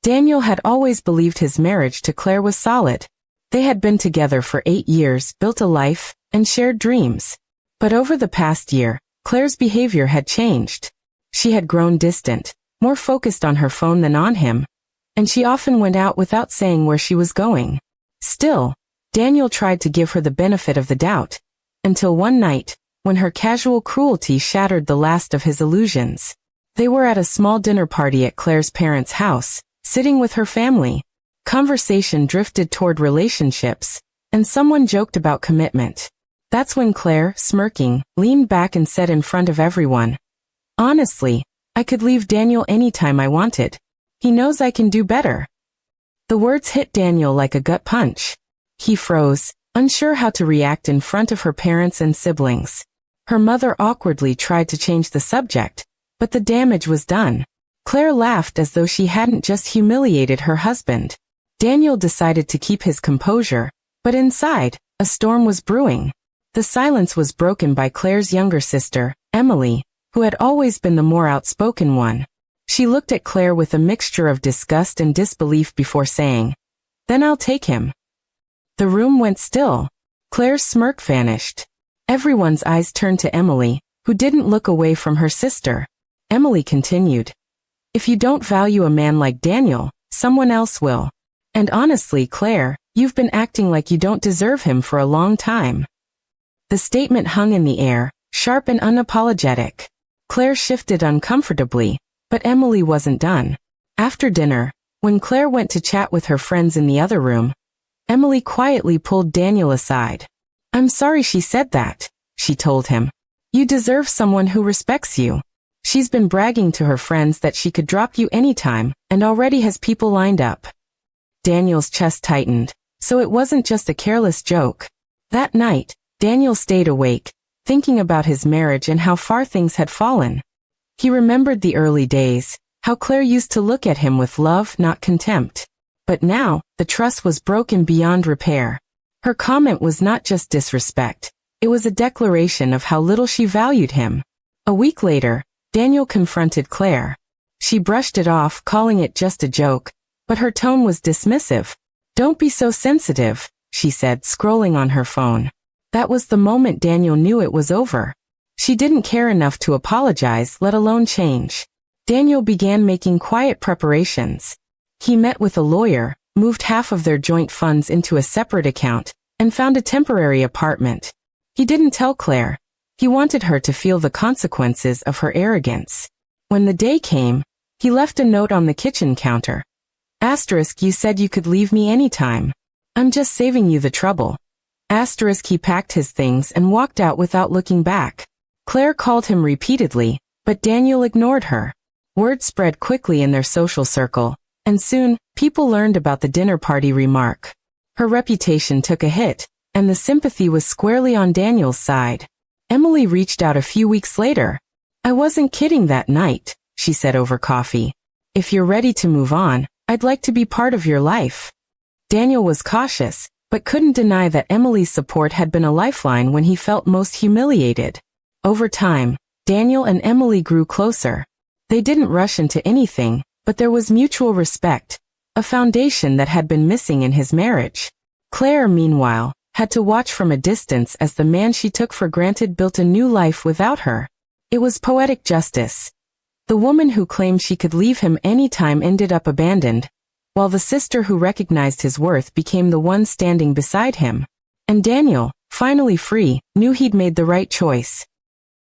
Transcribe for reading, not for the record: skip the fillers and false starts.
Daniel had always believed his marriage to Claire was solid. They had been together for 8 years, built a life, and shared dreams. But over the past year, Claire's behavior had changed. She had grown distant, more focused on her phone than on him, and she often went out without saying where she was going. Still, Daniel tried to give her the benefit of the doubt, until one night, when her casual cruelty shattered the last of his illusions. They were at a small dinner party at Claire's parents' house, sitting with her family. Conversation drifted toward relationships, and someone joked about commitment. That's when Claire, smirking, leaned back and said in front of everyone, "Honestly, I could leave Daniel anytime I wanted. He knows I can do better." The words hit Daniel like a gut punch. He froze, unsure how to react in front of her parents and siblings. Her mother awkwardly tried to change the subject, but the damage was done. Claire laughed as though she hadn't just humiliated her husband. Daniel decided to keep his composure, but inside, a storm was brewing. The silence was broken by Claire's younger sister, Emily, who had always been the more outspoken one. She looked at Claire with a mixture of disgust and disbelief before saying, "Then I'll take him." The room went still. Claire's smirk vanished. Everyone's eyes turned to Emily, who didn't look away from her sister. Emily continued, "If you don't value a man like Daniel, someone else will. And honestly, Claire, you've been acting like you don't deserve him for a long time." The statement hung in the air, sharp and unapologetic. Claire shifted uncomfortably, but Emily wasn't done. After dinner, when Claire went to chat with her friends in the other room, Emily quietly pulled Daniel aside. "I'm sorry she said that," she told him. "You deserve someone who respects you. She's been bragging to her friends that she could drop you anytime, and already has people lined up." Daniel's chest tightened, so it wasn't just a careless joke. That night, Daniel stayed awake, thinking about his marriage and how far things had fallen. He remembered the early days, how Claire used to look at him with love, not contempt. But now, the trust was broken beyond repair. Her comment was not just disrespect, it was a declaration of how little she valued him. A week later, Daniel confronted Claire. She brushed it off, calling it just a joke, but her tone was dismissive. "Don't be so sensitive," she said, scrolling on her phone. That was the moment Daniel knew it was over. She didn't care enough to apologize, let alone change. Daniel began making quiet preparations. He met with a lawyer, moved half of their joint funds into a separate account, and found a temporary apartment. He didn't tell Claire. He wanted her to feel the consequences of her arrogance. When the day came, he left a note on the kitchen counter. Asterisk, "You said you could leave me anytime. I'm just saving you the trouble." Asterisk, he packed his things and walked out without looking back. Claire called him repeatedly, but Daniel ignored her. Word spread quickly in their social circle, and soon, people learned about the dinner party remark. Her reputation took a hit, and the sympathy was squarely on Daniel's side. Emily reached out a few weeks later. "I wasn't kidding that night," she said over coffee. "If you're ready to move on, I'd like to be part of your life." Daniel was cautious, but couldn't deny that Emily's support had been a lifeline when he felt most humiliated. Over time, Daniel and Emily grew closer. They didn't rush into anything, but there was mutual respect, a foundation that had been missing in his marriage. Claire, meanwhile, had to watch from a distance as the man she took for granted built a new life without her. It was poetic justice. The woman who claimed she could leave him anytime ended up abandoned, while the sister who recognized his worth became the one standing beside him. And Daniel, finally free, knew he'd made the right choice.